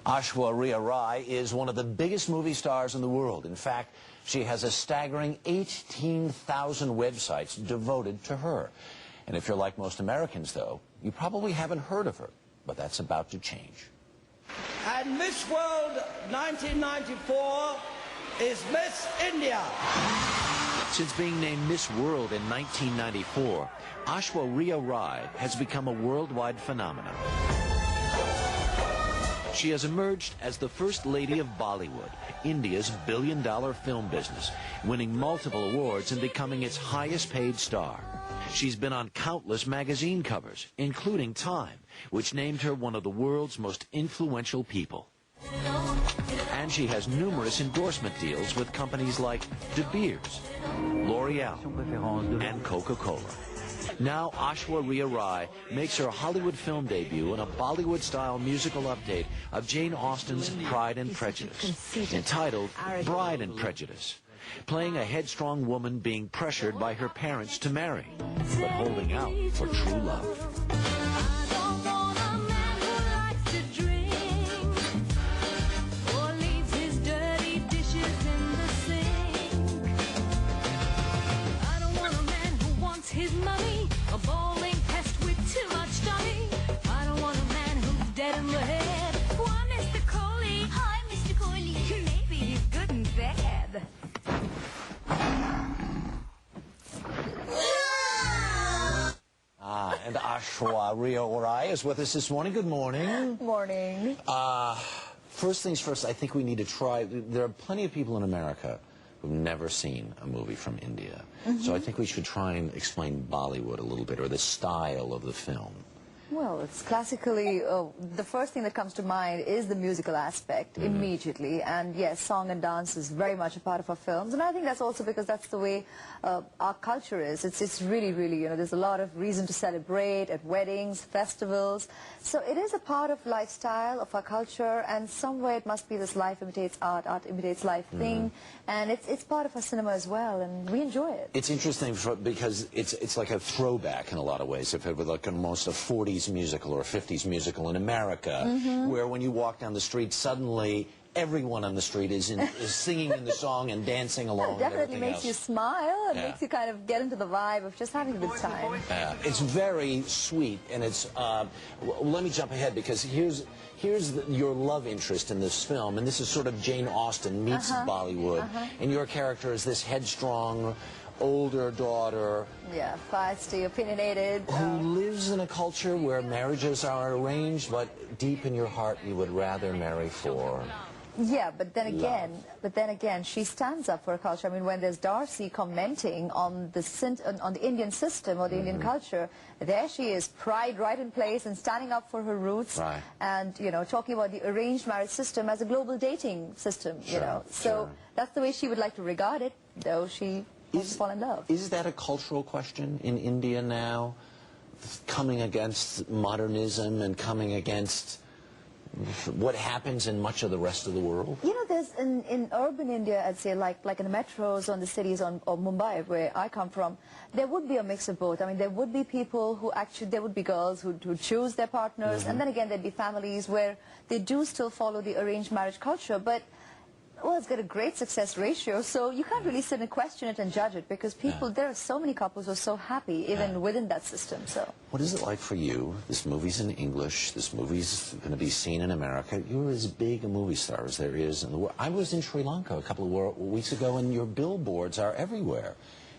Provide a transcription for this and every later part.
Aish4u is one of the biggest movie stars in the world. In fact, she has a staggering 18,000 websites devoted to her. And if you're like most Americans, though, you probably haven't heard of her. But that's about to change. And Miss World 1994 is Miss India. Since being named Miss World in 1994, Aish4u has become a worldwide phenomenon. She has emerged as the first lady of Bollywood, India's billion-dollar film business, winning multiple awards and becoming its highest-paid star. She's been on countless magazine covers, including Time, which named her one of the world's most influential people. And she has numerous endorsement deals with companies like De Beers, L'Oreal, and Coca-Cola. Now Aish4u makes her Hollywood film debut in a Bollywood-style musical update of Jane Austen's Pride and Prejudice, entitled Bride and Prejudice, playing a headstrong woman being pressured by her parents to marry, but holding out for true love. His money, a bowling pest with too much dummy. I don't want a man who's dead in the head. Why, Mr. Coley? Hi, Mr. Coley. Maybe he's good and bad. And Aish4u is with us this morning. Good morning. Morning. First things first, I think we need to try. There are plenty of people in America who've never seen a movie from India. So I think we should try and explain Bollywood a little bit, or the style of the film. Well, it's classically, the first thing that comes to mind is the musical aspect immediately. And yes, song and dance is very much a part of our films. And I think that's also because that's the way our culture is. It's really, really, you know, there's a lot of reason to celebrate at weddings, festivals. So it is a part of lifestyle, of our culture, and somewhere it must be this life imitates art, art imitates life thing. And it's part of our cinema as well, and we enjoy it. It's interesting because it's like a throwback in a lot of ways. If it were like almost a 40s musical or a 50s musical in America, where when you walk down the street, suddenly everyone on the street is singing in the song and dancing along. It definitely makes you smile. It makes you kind of get into the vibe of just having a good time. It's very sweet, and it's. Let me jump ahead because here's your love interest in this film, and this is sort of Jane Austen meets Bollywood, and your character is this headstrong, older daughter. Yeah, feisty, opinionated. Who lives in a culture where marriages are arranged, but deep in your heart you would rather marry for. Yeah, but then again, she stands up for her culture. I mean, when there's Darcy commenting on the Indian system or the Indian culture, there she is, pride right in place and standing up for her roots, and you know, talking about the arranged marriage system as a global dating system. You know, so that's the way she would like to regard it, though she wants to fall in love. Is that a cultural question in India now, coming against modernism and coming against what happens in much of the rest of the world? You know, there's in urban India, I'd say, like in the metros or in the cities or Mumbai, where I come from, there would be a mix of both. I mean, there would be people who actually, there would be girls who choose their partners, and then again, there'd be families where they do still follow the arranged marriage culture, but well, it's got a great success ratio, so you can't really sit and question it and judge it, because people, there are so many couples who are so happy even within that system. So what is it like for you? This movie's in English, this movie's going to be seen in America. You're as big a movie star as there is in the world. I was in Sri Lanka a couple of weeks ago, and your billboards are everywhere.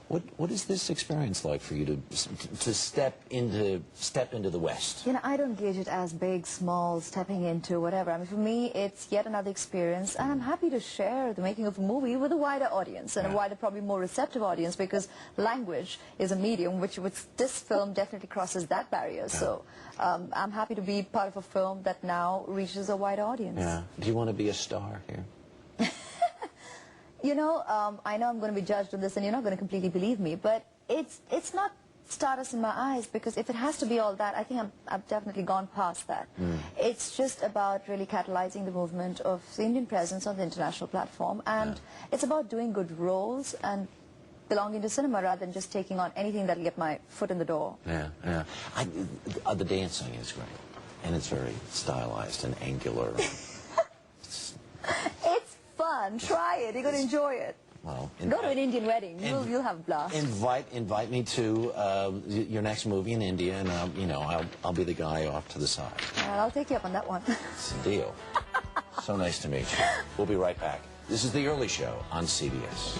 What is this experience like for you to step into the West? You know, I don't gauge it as big, small, stepping into whatever. I mean, for me, it's yet another experience, and I'm happy to share the making of a movie with a wider audience, and a wider, probably more receptive audience, because language is a medium which this film definitely crosses that barrier. So I'm happy to be part of a film that now reaches a wider audience. Yeah. Do you want to be a star here? You know, I know I'm going to be judged on this, and you're not going to completely believe me, but it's not stardust in my eyes, because if it has to be all that, I think I've definitely gone past that. It's just about really catalyzing the movement of the Indian presence on the international platform, and it's about doing good roles and belonging to cinema rather than just taking on anything that'll get my foot in the door. Yeah, yeah. The dancing is great, and it's very stylized and angular. fun. Try it. You're going to enjoy it. Well, Go to an Indian wedding. You'll have a blast. Invite me to your next movie in India, and I'll be the guy off to the side. I'll take you up on that one. It's a deal. So nice to meet you. We'll be right back. This is The Early Show on CBS.